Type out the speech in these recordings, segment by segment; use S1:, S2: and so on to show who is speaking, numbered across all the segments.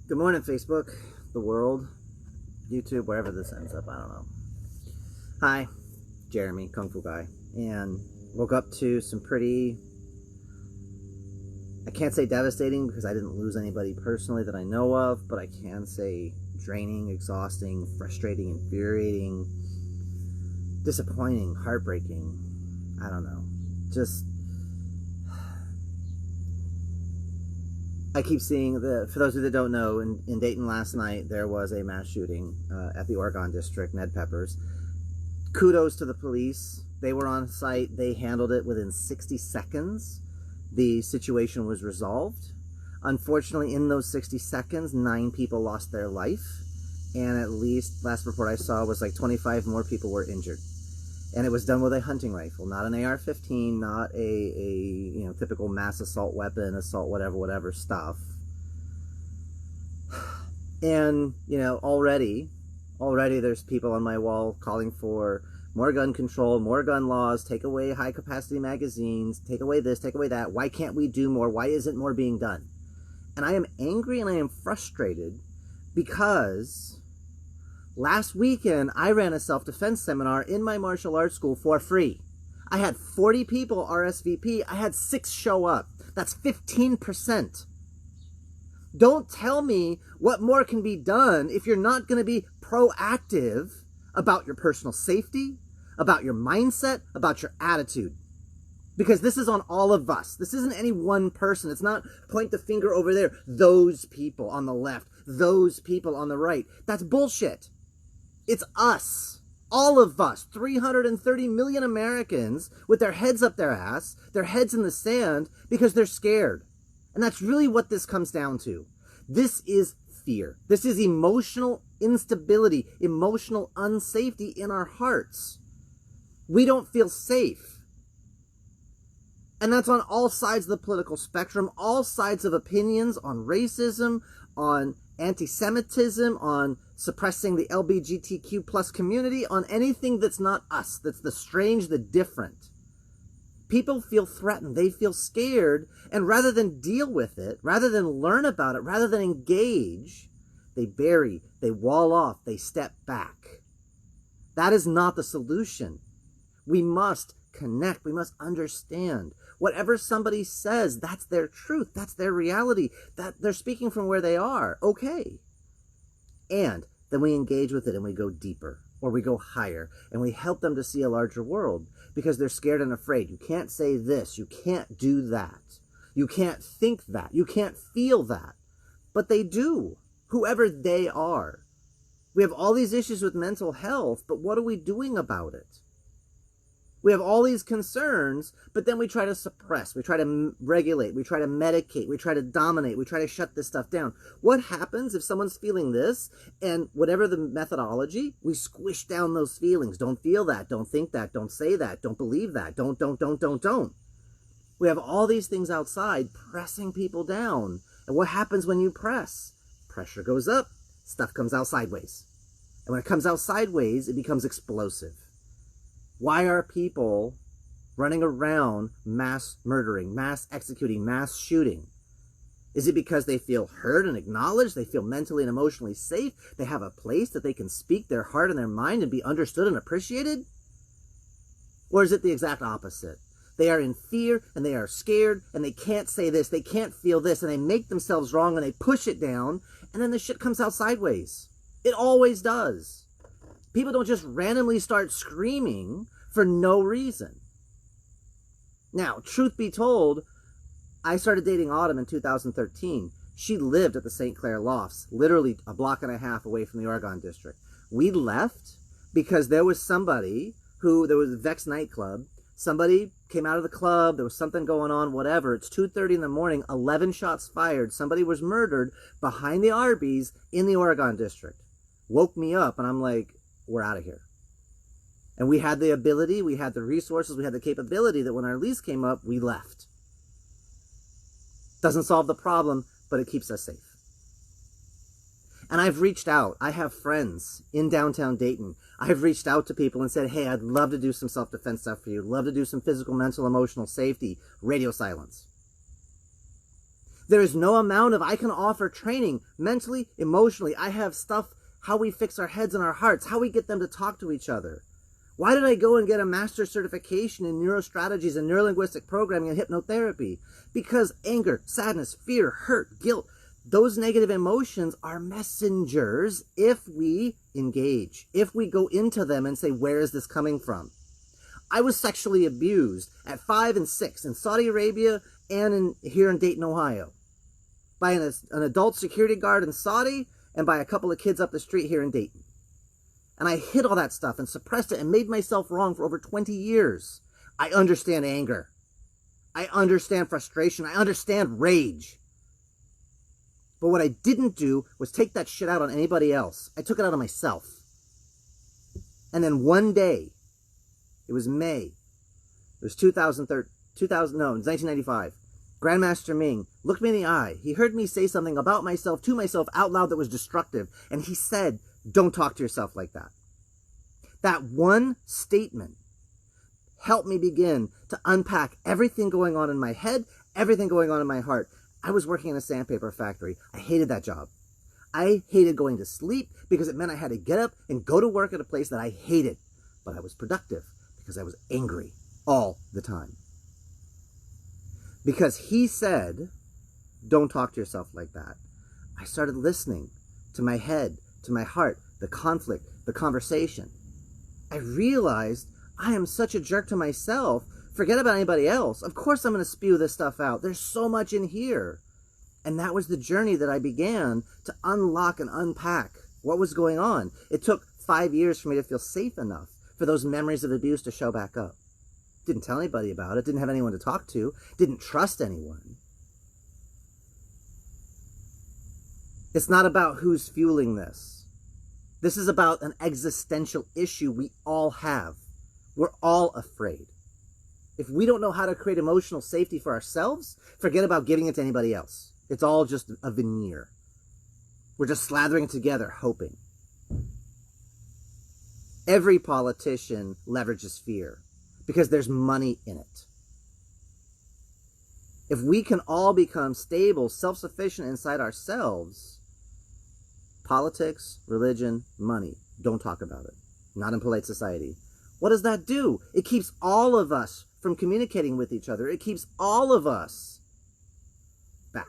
S1: Good morning, Facebook, the world, YouTube, wherever this ends up, I don't know. Hi, Jeremy, Kung Fu Guy, and woke up to some pretty, I can't say devastating because I didn't lose anybody personally that I know of, but I can say draining, exhausting, frustrating, infuriating, disappointing, heartbreaking, I don't know, just I keep seeing, for those of you that don't know, in Dayton last night, there was a mass shooting at the Oregon District, Ned Peppers. Kudos to the police. They were on site. They handled it within 60 seconds. The situation was resolved. Unfortunately, in those 60 seconds, 9 people lost their life. And at least, last report I saw was like 25 more people were injured. And it was done with a hunting rifle, not an AR-15, not a typical mass assault weapon, assault whatever stuff. And already there's people on my wall calling for more gun control, more gun laws, take away high capacity magazines, take away this, take away that. Why can't we do more? Why isn't more being done? And I am angry and I am frustrated because last weekend, I ran a self-defense seminar in my martial arts school for free. I had 40 people RSVP. I had 6 show up. That's 15%. Don't tell me what more can be done if you're not going to be proactive about your personal safety, about your mindset, about your attitude. Because this is on all of us. This isn't any one person. It's not point the finger over there. Those people on the left, those people on the right. That's bullshit. It's us, all of us, 330 million Americans with their heads up their ass, their heads in the sand because they're scared. And that's really what this comes down to. This is fear. This is emotional instability, emotional unsafety in our hearts. We don't feel safe. And that's on all sides of the political spectrum, all sides of opinions on racism, on anti-Semitism, on suppressing the LGBTQ plus community, on anything that's not us, that's the strange, the different. People feel threatened, they feel scared, and rather than deal with it, rather than learn about it, rather than engage, they bury, they wall off, they step back. That is not the solution. We must connect, we must understand. Whatever somebody says, that's their truth, that's their reality, that they're speaking from where they are. Okay. And then we engage with it and we go deeper or we go higher and we help them to see a larger world because they're scared and afraid. You can't say this, you can't do that, you can't think that, you can't feel that. But they do, whoever they are. We have all these issues with mental health, but what are we doing about it? We have all these concerns, but then we try to suppress, we try to regulate, we try to medicate, we try to dominate, we try to shut this stuff down. What happens if someone's feeling this and whatever the methodology, we squish down those feelings. Don't feel that, don't think that, don't say that, don't believe that, don't. We have all these things outside pressing people down. And what happens when you press? Pressure goes up, stuff comes out sideways. And when it comes out sideways, it becomes explosive. Why are people running around mass murdering, mass executing, mass shooting? Is it because they feel heard and acknowledged? They feel mentally and emotionally safe? They have a place that they can speak their heart and their mind and be understood and appreciated? Or is it the exact opposite? They are in fear and they are scared and they can't say this, they can't feel this, and they make themselves wrong and they push it down, and then the shit comes out sideways. It always does. People don't just randomly start screaming for no reason. Now, truth be told, I started dating Autumn in 2013. She lived at the St. Clair Lofts, literally a block and a half away from the Oregon District. We left because there was somebody there was a Vex nightclub. Somebody came out of the club, there was something going on, whatever. It's 2:30 in the morning, 11 shots fired. Somebody was murdered behind the Arby's in the Oregon District. Woke me up and I'm like, we're out of here. And we had the ability, we had the resources, we had the capability that when our lease came up, we left. Doesn't solve the problem, but it keeps us safe. And I've reached out. I have friends in downtown Dayton. I've reached out to people and said, hey, I'd love to do some self-defense stuff for you. Love to do some physical, mental, emotional safety. Radio silence. There is no amount of I can offer training mentally, emotionally. I have stuff, how we fix our heads and our hearts, how we get them to talk to each other. Why did I go and get a master's certification in neurostrategies and neurolinguistic programming and hypnotherapy? Because anger, sadness, fear, hurt, guilt, those negative emotions are messengers if we engage, if we go into them and say, where is this coming from? I was sexually abused at 5 and 6 in Saudi Arabia and here in Dayton, Ohio, by an adult security guard in Saudi and by a couple of kids up the street here in Dayton. And I hid all that stuff and suppressed it and made myself wrong for over 20 years. I understand anger. I understand frustration. I understand rage. But what I didn't do was take that shit out on anybody else. I took it out on myself. And then one day, it was May, it was 1995, Grandmaster Ming looked me in the eye. He heard me say something about myself, to myself, out loud that was destructive. And he said, don't talk to yourself like that. That one statement helped me begin to unpack everything going on in my head, everything going on in my heart. I was working in a sandpaper factory. I hated that job. I hated going to sleep because it meant I had to get up and go to work at a place that I hated. But I was productive because I was angry all the time. Because he said, don't talk to yourself like that. I started listening to my head, to my heart, the conflict, the conversation. I realized I am such a jerk to myself. Forget about anybody else. Of course I'm going to spew this stuff out. There's so much in here. And that was the journey that I began to unlock and unpack what was going on. It took 5 years for me to feel safe enough for those memories of abuse to show back up. Didn't tell anybody about it. Didn't have anyone to talk to. Didn't trust anyone. It's not about who's fueling this. This is about an existential issue we all have. We're all afraid. If we don't know how to create emotional safety for ourselves, forget about giving it to anybody else. It's all just a veneer. We're just slathering it together, hoping. Every politician leverages fear because there's money in it. If we can all become stable, self-sufficient inside ourselves, politics, religion, money, don't talk about it. Not in polite society. What does that do? It keeps all of us from communicating with each other. It keeps all of us back.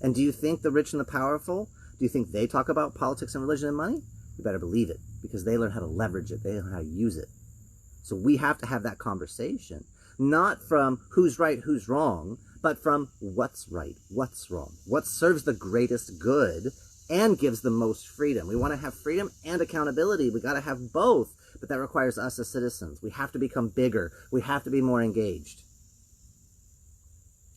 S1: And do you think the rich and the powerful, do you think they talk about politics and religion and money? You better believe it, because they learn how to leverage it. They learn how to use it. So we have to have that conversation, not from who's right, who's wrong, but from what's right, what's wrong, what serves the greatest good and gives the most freedom. We want to have freedom and accountability. We got to have both, but that requires us as citizens. We have to become bigger. We have to be more engaged.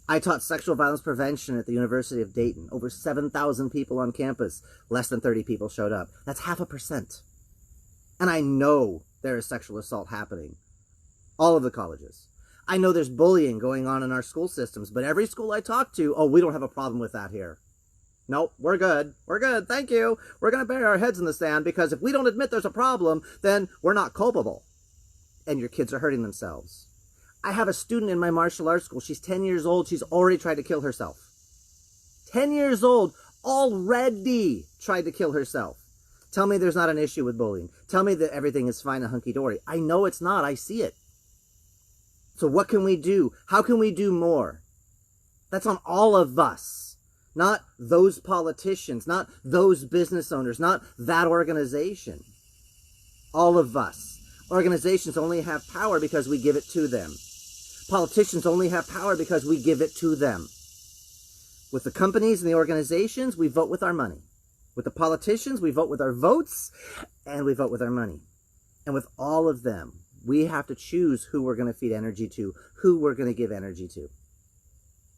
S1: I taught sexual violence prevention at the University of Dayton. Over 7,000 people on campus. Less than 30 people showed up. That's 0.5%. And I know there is sexual assault happening. All of the colleges. I know there's bullying going on in our school systems, but every school I talk to, oh, we don't have a problem with that here. Nope, we're good. We're good. Thank you. We're going to bury our heads in the sand because if we don't admit there's a problem, then we're not culpable. And your kids are hurting themselves. I have a student in my martial arts school. She's 10 years old. She's already tried to kill herself. 10 years old, already tried to kill herself. Tell me there's not an issue with bullying. Tell me that everything is fine and hunky-dory. I know it's not. I see it. So what can we do? How can we do more? That's on all of us. Not those politicians, not those business owners, not that organization. All of us. Organizations only have power because we give it to them. Politicians only have power because we give it to them. With the companies and the organizations, we vote with our money. With the politicians, we vote with our votes, and we vote with our money. And with all of them, we have to choose who we're going to feed energy to, who we're going to give energy to.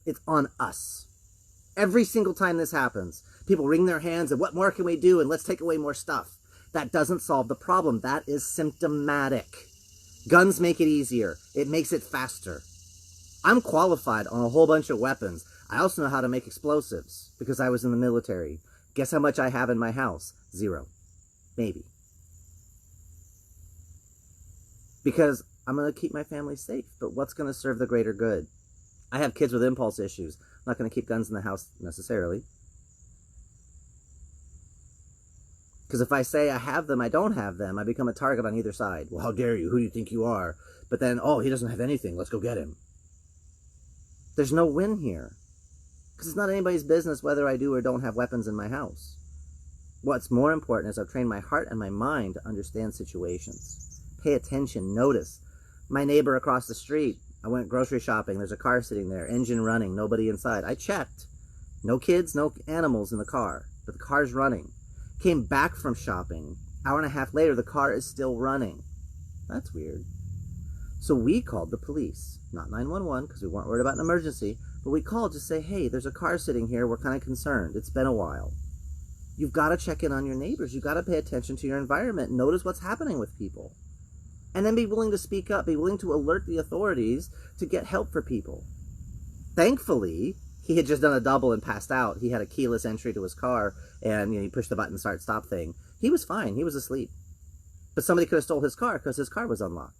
S1: It's on us. Every single time this happens, people wring their hands and what more can we do? And let's take away more stuff. That doesn't solve the problem. That is symptomatic. Guns make it easier. It makes it faster. I'm qualified on a whole bunch of weapons. I also know how to make explosives because I was in the military. Guess how much I have in my house? 0. Maybe. Because I'm going to keep my family safe. But what's going to serve the greater good? I have kids with impulse issues. not going to keep guns in the house necessarily. Because if I say I have them, I don't have them, I become a target on either side. Well, how dare you? Who do you think you are? But then, oh, he doesn't have anything. Let's go get him. There's no win here. Because it's not anybody's business whether I do or don't have weapons in my house. What's more important is I've trained my heart and my mind to understand situations. Pay attention, notice. My neighbor across the street, I went grocery shopping, there's a car sitting there, engine running, nobody inside. I checked. No kids, no animals in the car, but the car's running. Came back from shopping. Hour and a half later, the car is still running. That's weird. So we called the police. Not 911, because we weren't worried about an emergency, but we called to say, hey, there's a car sitting here. We're kind of concerned. It's been a while. You've got to check in on your neighbors. You've got to pay attention to your environment. Notice what's happening with people. And then be willing to speak up. Be willing to alert the authorities to get help for people. Thankfully, he had just done a double and passed out. He had a keyless entry to his car, and he pushed the button start stop thing. He was fine. He was asleep. But somebody could have stole his car because his car was unlocked.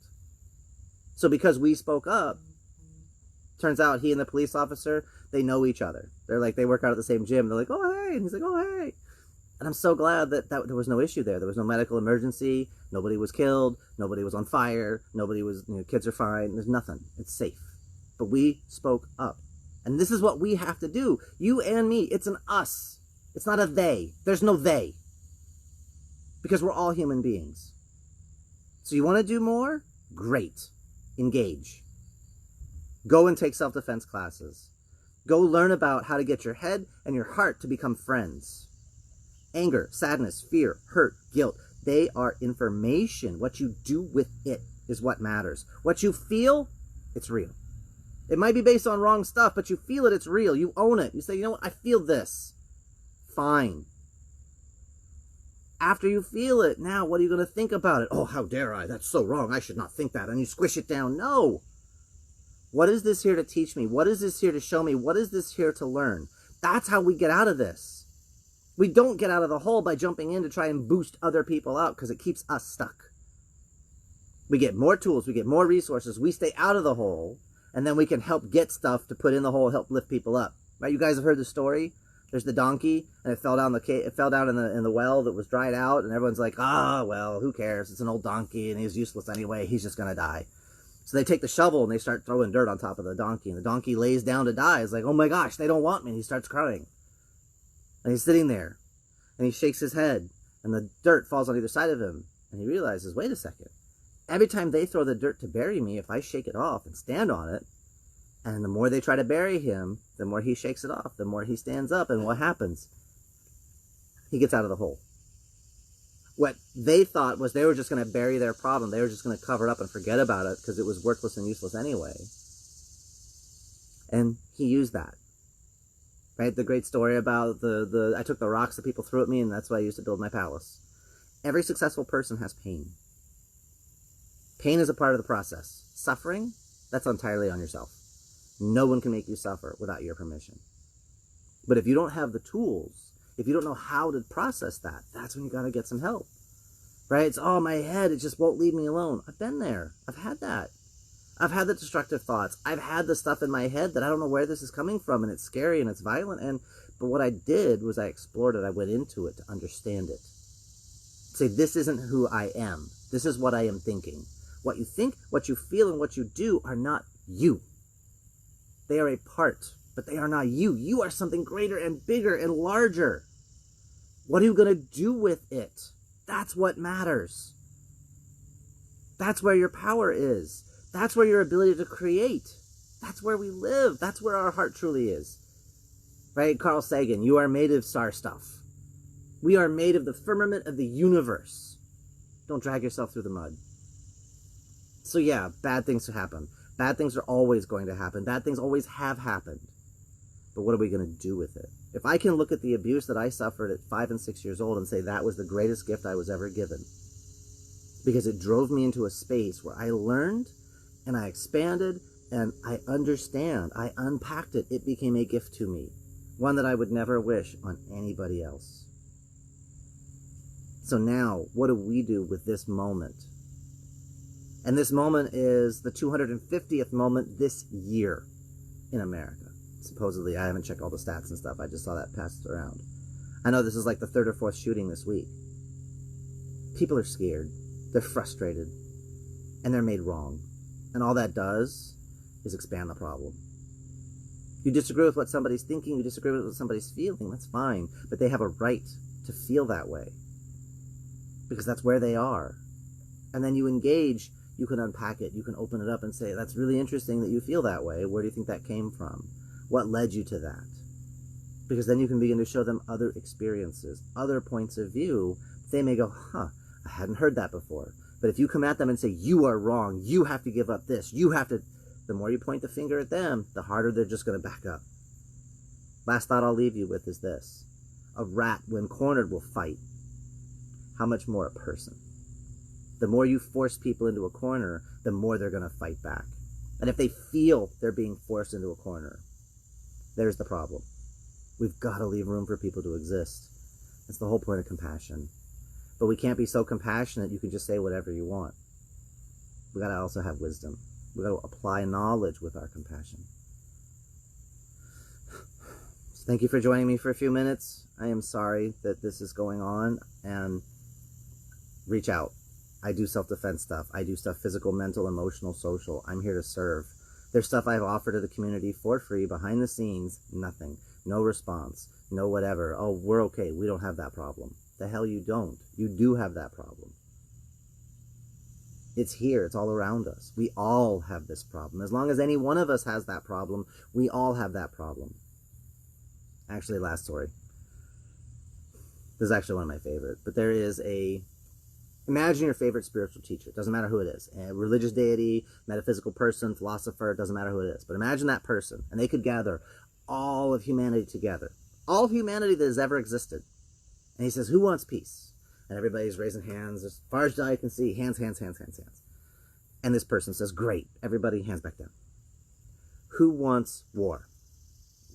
S1: So because we spoke up, turns out he and the police officer, they know each other. They're like, they work out at the same gym. They're like, oh, hey. And he's like, oh, hey. And I'm so glad that there was no issue there. There was no medical emergency. Nobody was killed. Nobody was on fire. Nobody was, kids are fine. There's nothing. It's safe. But we spoke up. And this is what we have to do. You and me. It's an us. It's not a they. There's no they. Because we're all human beings. So you want to do more? Great. Engage. Go and take self-defense classes. Go learn about how to get your head and your heart to become friends. Anger, sadness, fear, hurt, guilt, they are information. What you do with it is what matters. What you feel, it's real. It might be based on wrong stuff, but you feel it, it's real. You own it. You say, you know what, I feel this. Fine. After you feel it, now what are you going to think about it? Oh, how dare I? That's so wrong. I should not think that. And you squish it down. No. What is this here to teach me? What is this here to show me? What is this here to learn? That's how we get out of this. We don't get out of the hole by jumping in to try and boost other people out because it keeps us stuck. We get more tools. We get more resources. We stay out of the hole, and then we can help get stuff to put in the hole, help lift people up. Right? You guys have heard the story. There's the donkey, and it fell down in the well that was dried out, and everyone's like, well, who cares? It's an old donkey, and he's useless anyway. He's just going to die. So they take the shovel, and they start throwing dirt on top of the donkey, and the donkey lays down to die. It's like, oh my gosh, they don't want me, and he starts crying. And he's sitting there, and he shakes his head, and the dirt falls on either side of him, and he realizes, wait a second. Every time they throw the dirt to bury me, if I shake it off and stand on it, and the more they try to bury him, the more he shakes it off, the more he stands up, and what happens? He gets out of the hole. What they thought was they were just going to bury their problem. They were just going to cover it up and forget about it because it was worthless and useless anyway. And he used that. Right? The great story about I took the rocks that people threw at me, and that's what I used to build my palace. Every successful person has pain. Pain is a part of the process. Suffering, that's entirely on yourself. No one can make you suffer without your permission. But if you don't have the tools, if you don't know how to process that, that's when you got to get some help. Right? It's, my head, it just won't leave me alone. I've been there. I've had that. I've had the destructive thoughts. I've had the stuff in my head that I don't know where this is coming from, and it's scary and it's violent. But what I did was I explored it. I went into it to understand it. Say, this isn't who I am. This is what I am thinking. What you think, what you feel, and what you do are not you. They are a part, but they are not you. You are something greater and bigger and larger. What are you going to do with it? That's what matters. That's where your power is. That's where your ability to create. That's where we live. That's where our heart truly is. Right? Carl Sagan, you are made of star stuff. We are made of the firmament of the universe. Don't drag yourself through the mud. So yeah, bad things happen. Bad things are always going to happen. Bad things always have happened. But what are we going to do with it? If I can look at the abuse that I suffered at 5 and 6 years old and say that was the greatest gift I was ever given, because it drove me into a space where I learned and I expanded and I understand. I unpacked it. It became a gift to me, one that I would never wish on anybody else. So now, what do we do with this moment? And this moment is the 250th moment this year in America. supposedly, I haven't checked all the stats and stuff. I just saw that passed around. I know this is like the 3rd or 4th shooting this week. People are scared. They're frustrated. And they're made wrong. And all that does is expand the problem. You disagree with what somebody's thinking, you disagree with what somebody's feeling, that's fine. But they have a right to feel that way. Because that's where they are. And then you engage, you can unpack it, you can open it up and say, that's really interesting that you feel that way. Where do you think that came from? What led you to that? Because then you can begin to show them other experiences, other points of view. They may go, I hadn't heard that before. But if you come at them and say, you are wrong, you have to give up this, you have to, the more you point the finger at them, the harder they're just going to back up. Last thought I'll leave you with is this. A rat, when cornered, will fight. How much more a person? The more you force people into a corner, the more they're going to fight back. And if they feel they're being forced into a corner, there's the problem. We've got to leave room for people to exist. That's the whole point of compassion. But we can't be so compassionate you can just say whatever you want. We got to also have wisdom. We got to apply knowledge with our compassion. So thank you for joining me for a few minutes. I am sorry that this is going on, and reach out. I do self-defense stuff. I do stuff physical, mental, emotional, social. I'm here to serve. There's stuff I've offered to the community for free, behind the scenes, nothing. No response. No whatever. Oh, we're okay. We don't have that problem. The hell you don't. You do have that problem. It's here. It's all around us. We all have this problem. As long as any one of us has that problem, we all have that problem. Actually, last story. This is actually one of my favorite. But there is a... Imagine your favorite spiritual teacher. It doesn't matter who it is. A religious deity, metaphysical person, philosopher, it doesn't matter who it is. But imagine that person, and they could gather all of humanity together. All of humanity that has ever existed. And he says, who wants peace? And everybody's raising hands. As far as the eye can see, hands, hands, hands, hands, hands. And this person says, great. Everybody, hands back down. Who wants war?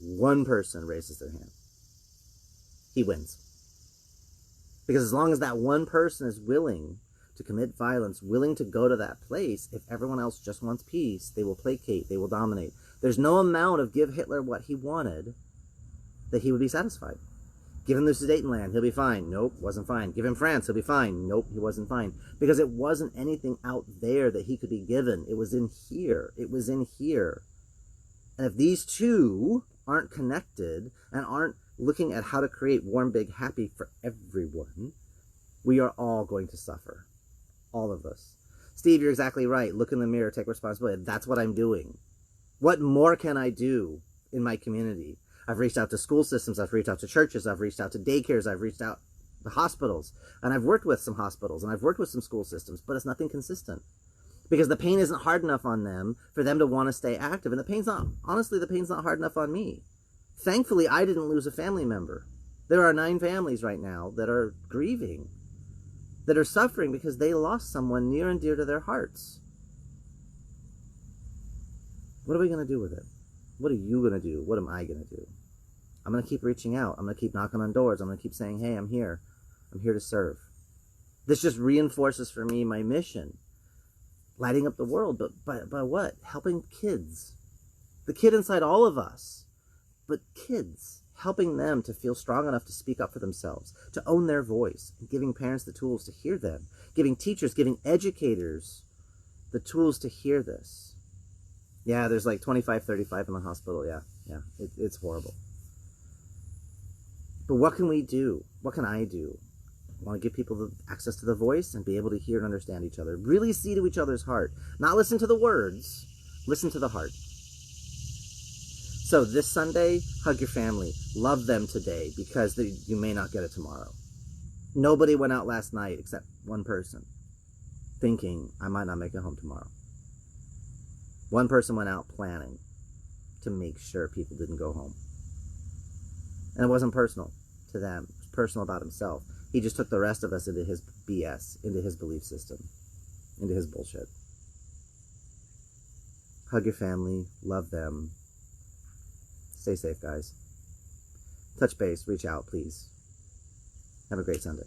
S1: One person raises their hand. He wins. Because as long as that one person is willing to commit violence, willing to go to that place, if everyone else just wants peace, they will placate, they will dominate. There's no amount of give Hitler what he wanted that he would be satisfied. Give him the Sudetenland, he'll be fine. Nope, wasn't fine. Give him France, he'll be fine. Nope, he wasn't fine. Because it wasn't anything out there that he could be given. It was in here. It was in here. And if these two aren't connected and aren't looking at how to create warm, big, happy for everyone, we are all going to suffer. All of us. Steve, you're exactly right. Look in the mirror, take responsibility. That's what I'm doing. What more can I do in my community? I've reached out to school systems, I've reached out to churches, I've reached out to daycares, I've reached out to hospitals, and I've worked with some hospitals, and I've worked with some school systems, but it's nothing consistent. Because the pain isn't hard enough on them for them to want to stay active, and the pain's not hard enough on me. Thankfully, I didn't lose a family member. There are 9 families right now that are grieving, that are suffering because they lost someone near and dear to their hearts. What are we going to do with it? What are you going to do? What am I going to do? I'm going to keep reaching out. I'm going to keep knocking on doors. I'm going to keep saying, hey, I'm here. I'm here to serve. This just reinforces for me my mission. Lighting up the world, but by what? Helping kids. The kid inside all of us. But kids, helping them to feel strong enough to speak up for themselves, to own their voice, and giving parents the tools to hear them, giving teachers, giving educators the tools to hear this. Yeah, there's like 25, 35 in the hospital. Yeah, it's horrible. But what can we do? What can I do? I want to give people the access to the voice and be able to hear and understand each other. Really see to each other's heart. Not listen to the words, listen to the heart. So this Sunday, hug your family. Love them today because you may not get it tomorrow. Nobody went out last night except one person thinking, I might not make it home tomorrow. One person went out planning to make sure people didn't go home. And it wasn't personal to them. It was personal about himself. He just took the rest of us into his BS, into his belief system, into his bullshit. Hug your family. Love them. Stay safe, guys. Touch base. Reach out, please. Have a great Sunday.